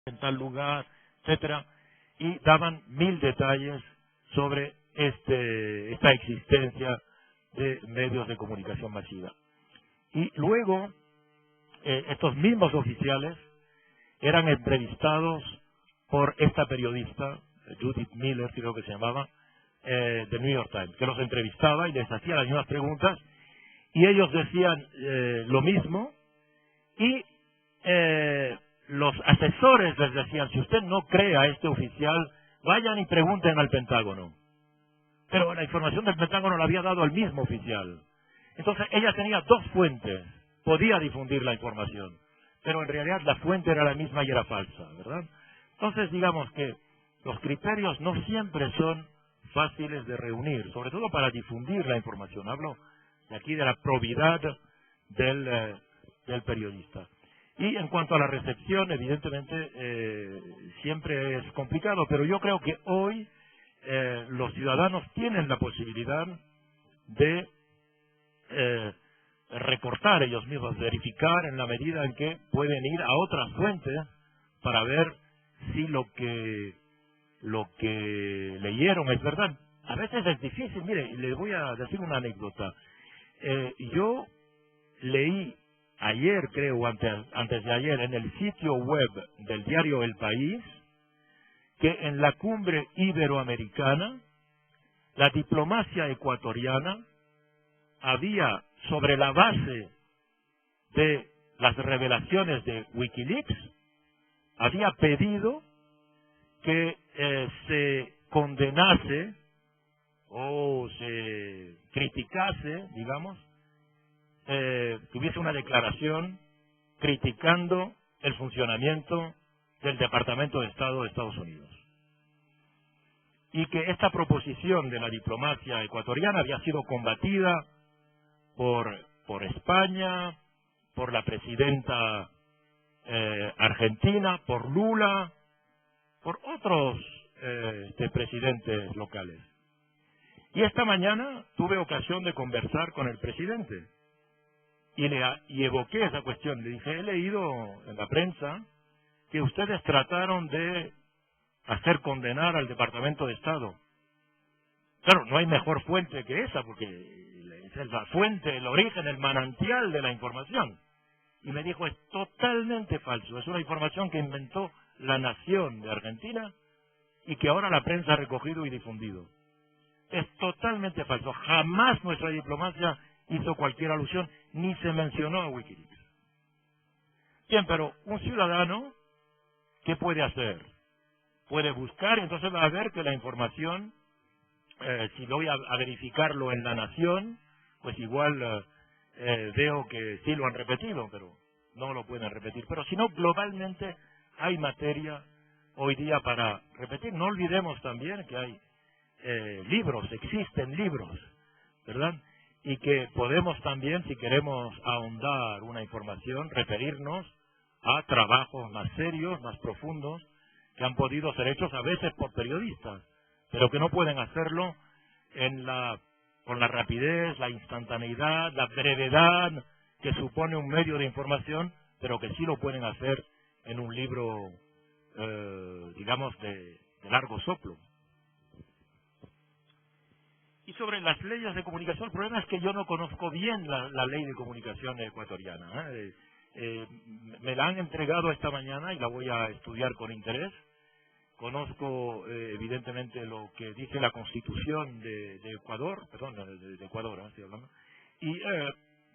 en tal lugar, etcétera, y daban 1000 detalles sobre esta existencia de medios de comunicación masiva. Y luego, estos mismos oficiales eran entrevistados por esta periodista, Judith Miller, creo que se llamaba, del New York Times, que los entrevistaba y les hacía las mismas preguntas, y ellos decían lo mismo, y los asesores les decían: si usted no cree a este oficial, vayan y pregunten al Pentágono. Pero la información del Pentágono la había dado el mismo oficial. Entonces ella tenía dos fuentes, podía difundir la información, pero en realidad la fuente era la misma y era falsa, ¿verdad? Entonces digamos que los criterios no siempre son fáciles de reunir, sobre todo para difundir la información. Hablo de aquí de la probidad del periodista. Y en cuanto a la recepción, evidentemente siempre es complicado, pero yo creo que hoy los ciudadanos tienen la posibilidad de recortar ellos mismos, verificar en la medida en que pueden ir a otras fuentes para ver si lo que leyeron es verdad. A veces es difícil. Mire, les voy a decir una anécdota. Yo leí ayer, creo, antes de ayer, en el sitio web del diario El País, que en la cumbre iberoamericana, la diplomacia ecuatoriana había, sobre la base de las revelaciones de Wikileaks, había pedido que se condenase o se criticase, digamos, que hubiese una declaración criticando el funcionamiento del Departamento de Estado de Estados Unidos. Y que esta proposición de la diplomacia ecuatoriana había sido combatida por España, por la presidenta argentina, por Lula, por otros presidentes locales. Y esta mañana tuve ocasión de conversar con el presidente y evoqué esa cuestión. Le dije: he leído en la prensa que ustedes trataron de hacer condenar al Departamento de Estado. Claro, no hay mejor fuente que esa, porque es la fuente, el origen, el manantial de la información. Y me dijo: es totalmente falso, es una información que inventó la nación de Argentina y que ahora la prensa ha recogido y difundido. Es totalmente falso. Jamás nuestra diplomacia hizo cualquier alusión, ni se mencionó a Wikileaks. Bien, pero un ciudadano, ¿qué puede hacer? Puede buscar, entonces va a ver que la información, si voy a verificarlo en La Nación, pues igual veo que sí lo han repetido, pero no lo pueden repetir. Pero si no, globalmente hay materia hoy día para repetir. No olvidemos también que hay libros, existen libros, ¿verdad? Y que podemos también, si queremos ahondar una información, referirnos a trabajos más serios, más profundos, que han podido ser hechos a veces por periodistas, pero que no pueden hacerlo con la rapidez, la instantaneidad, la brevedad que supone un medio de información, pero que sí lo pueden hacer en un libro, digamos, de largo soplo. Y sobre las leyes de comunicación, el problema es que yo no conozco bien la ley de comunicación ecuatoriana. Me la han entregado esta mañana y la voy a estudiar con interés. Conozco evidentemente lo que dice la Constitución de Ecuador, perdón, de Ecuador, estoy hablando, y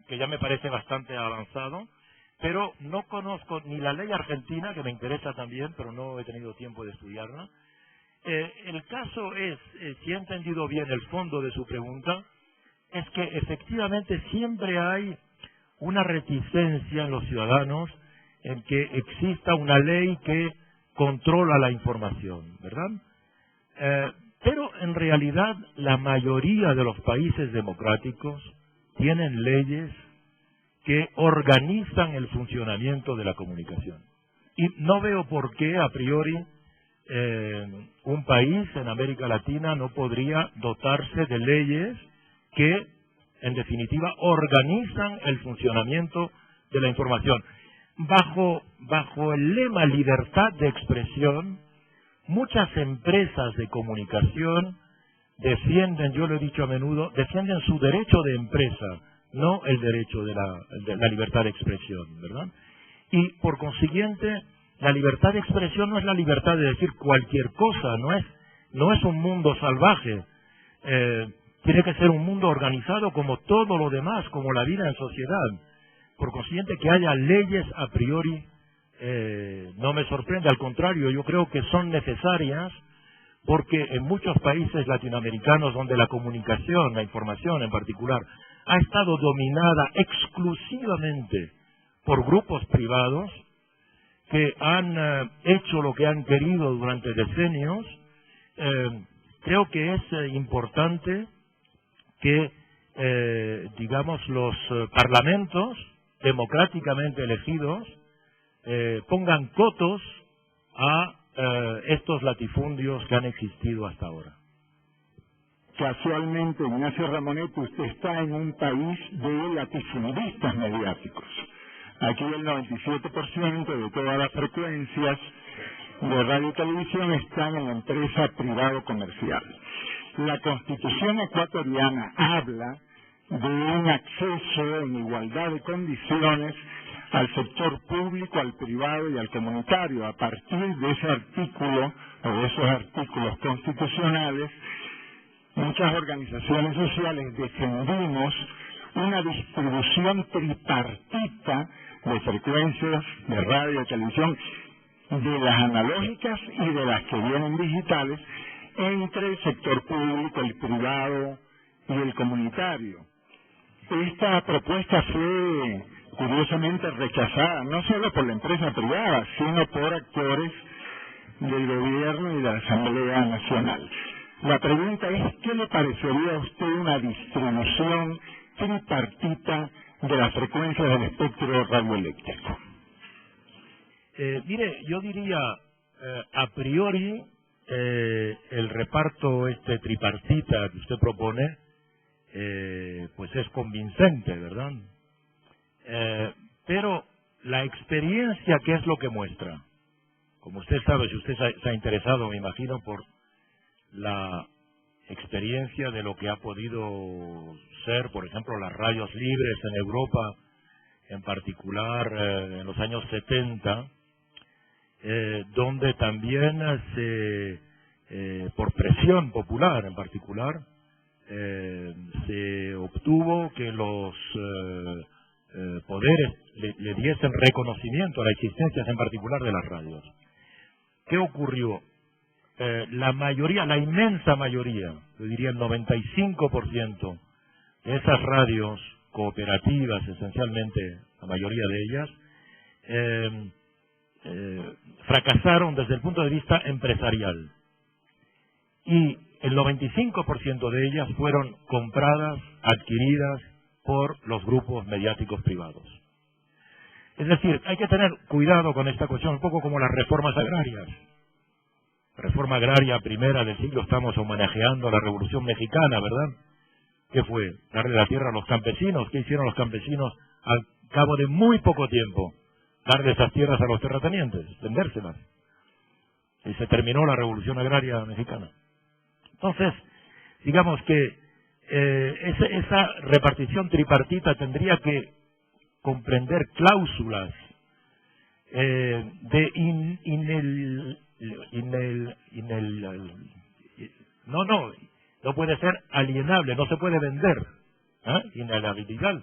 que ya me parece bastante avanzado, pero no conozco ni la ley argentina, que me interesa también, pero no he tenido tiempo de estudiarla. El caso es, si he entendido bien el fondo de su pregunta, es que efectivamente siempre hay una reticencia en los ciudadanos en que exista una ley que controla la información, ¿verdad? Pero en realidad la mayoría de los países democráticos tienen leyes que organizan el funcionamiento de la comunicación. Y no veo por qué a priori un país en América Latina no podría dotarse de leyes que, en definitiva, organizan el funcionamiento de la información. bajo el lema libertad de expresión, muchas empresas de comunicación defienden, yo lo he dicho a menudo, defienden su derecho de empresa, no el derecho de la libertad de expresión, ¿verdad? Y por consiguiente, la libertad de expresión no es la libertad de decir cualquier cosa, no es un mundo salvaje. Tiene que ser un mundo organizado como todo lo demás, como la vida en sociedad. Por consiguiente, que haya leyes a priori no me sorprende, al contrario, yo creo que son necesarias porque en muchos países latinoamericanos donde la comunicación, la información en particular, ha estado dominada exclusivamente por grupos privados que han hecho lo que han querido durante decenios, creo que es importante que, digamos, los parlamentos democráticamente elegidos pongan cotos a estos latifundios que han existido hasta ahora. Casualmente, Ignacio Ramonet, usted está en un país de latifundistas mediáticos. Aquí el 97% de todas las frecuencias de radio y televisión están en la empresa privado-comercial. La Constitución ecuatoriana habla de un acceso en igualdad de condiciones al sector público, al privado y al comunitario. A partir de ese artículo, o de esos artículos constitucionales, muchas organizaciones sociales defendimos una distribución tripartita de frecuencias de radio y televisión, de las analógicas y de las que vienen digitales, entre el sector público, el privado y el comunitario. Esta propuesta fue curiosamente rechazada, no solo por la empresa privada, sino por actores del gobierno y de la Asamblea Nacional. La pregunta es, ¿qué le parecería a usted una distribución tripartita de las frecuencias del espectro radioeléctrico? Mire, yo diría, a priori, el reparto tripartita que usted propone, pues es convincente, ¿verdad? Pero la experiencia, ¿qué es lo que muestra? Como usted sabe, si usted se ha interesado, me imagino, por la experiencia de lo que ha podido ser, por ejemplo, las radios libres en Europa, en particular en los años 70, donde también por presión popular en particular, se obtuvo que los poderes le diesen reconocimiento a la existencia en particular de las radios. ¿Qué ocurrió? La mayoría, la inmensa mayoría, yo diría el 95% de esas radios cooperativas, esencialmente la mayoría de ellas, fracasaron desde el punto de vista empresarial. Y el 95% de ellas fueron compradas, adquiridas por los grupos mediáticos privados. Es decir, hay que tener cuidado con esta cuestión, un poco como las reformas agrarias. Reforma agraria primera del siglo, estamos homenajeando la Revolución Mexicana, ¿verdad? ¿Qué fue? Darle la tierra a los campesinos. ¿Qué hicieron los campesinos al cabo de muy poco tiempo? Darle esas tierras a los terratenientes, vendérselas. Y se terminó la Revolución Agraria Mexicana. Entonces, digamos que esa repartición tripartita tendría que comprender cláusulas no puede ser alienable, no se puede vender, inalienabilidad,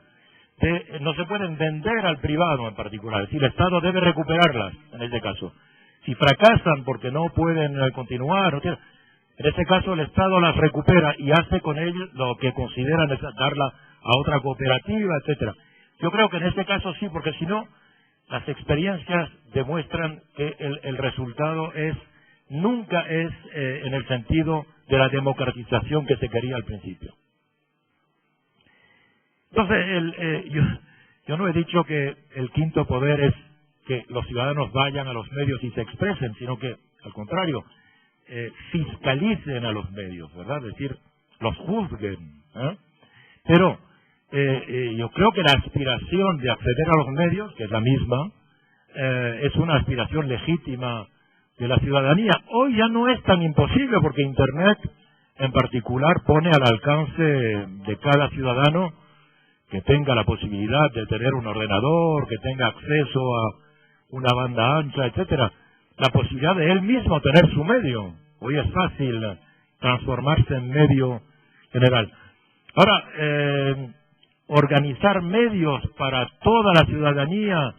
no se pueden vender al privado en particular, es decir, el Estado debe recuperarlas en este caso. Si fracasan porque no pueden continuar, en ese caso el Estado las recupera y hace con ellas lo que consideran es darla a otra cooperativa, etcétera. Yo creo que en este caso sí, porque si no, las experiencias demuestran que el resultado nunca es en el sentido de la democratización que se quería al principio. Entonces, yo no he dicho que el quinto poder es que los ciudadanos vayan a los medios y se expresen, sino que, al contrario, fiscalicen a los medios, ¿verdad? Es decir, los juzguen. Pero yo creo que la aspiración de acceder a los medios, que es la misma, es una aspiración legítima de la ciudadanía. Hoy ya no es tan imposible porque Internet en particular pone al alcance de cada ciudadano que tenga la posibilidad de tener un ordenador, que tenga acceso a una banda ancha, etcétera, la posibilidad de él mismo tener su medio. Hoy es fácil transformarse en medio general. Ahora, organizar medios para toda la ciudadanía,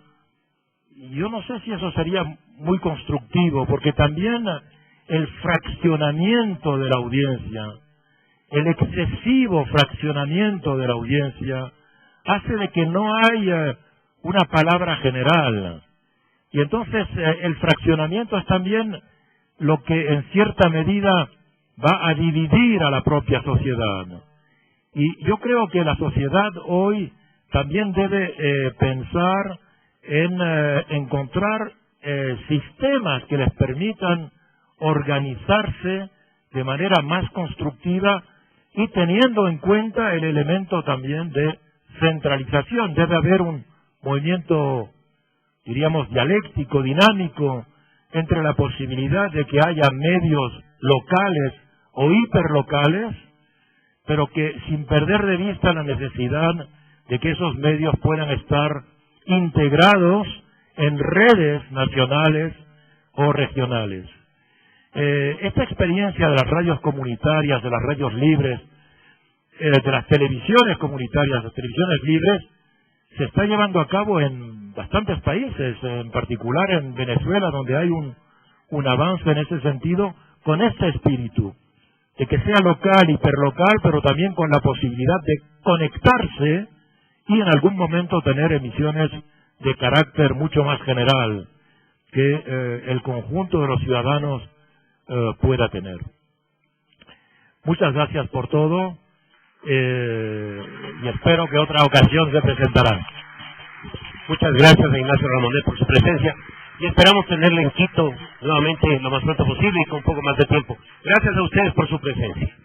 yo no sé si eso sería muy constructivo, porque también el fraccionamiento de la audiencia, el excesivo fraccionamiento de la audiencia, hace de que no haya una palabra general. Y entonces el fraccionamiento es también lo que en cierta medida va a dividir a la propia sociedad. Y yo creo que la sociedad hoy también debe pensar en encontrar sistemas que les permitan organizarse de manera más constructiva y teniendo en cuenta el elemento también de centralización. Debe haber un movimiento, diríamos, dialéctico, dinámico, entre la posibilidad de que haya medios locales o hiperlocales, pero que sin perder de vista la necesidad de que esos medios puedan estar integrados en redes nacionales o regionales. Esta experiencia de las radios comunitarias, de las radios libres, de las televisiones comunitarias, las televisiones libres, se está llevando a cabo en bastantes países, en particular en Venezuela, donde hay un avance en ese sentido, con este espíritu, de que sea local, hiperlocal, pero también con la posibilidad de conectarse y en algún momento tener emisiones de carácter mucho más general que el conjunto de los ciudadanos pueda tener. Muchas gracias por todo y espero que otra ocasión se presentará. Muchas gracias a Ignacio Ramonet por su presencia y esperamos tenerle en Quito nuevamente lo más pronto posible y con un poco más de tiempo. Gracias a ustedes por su presencia.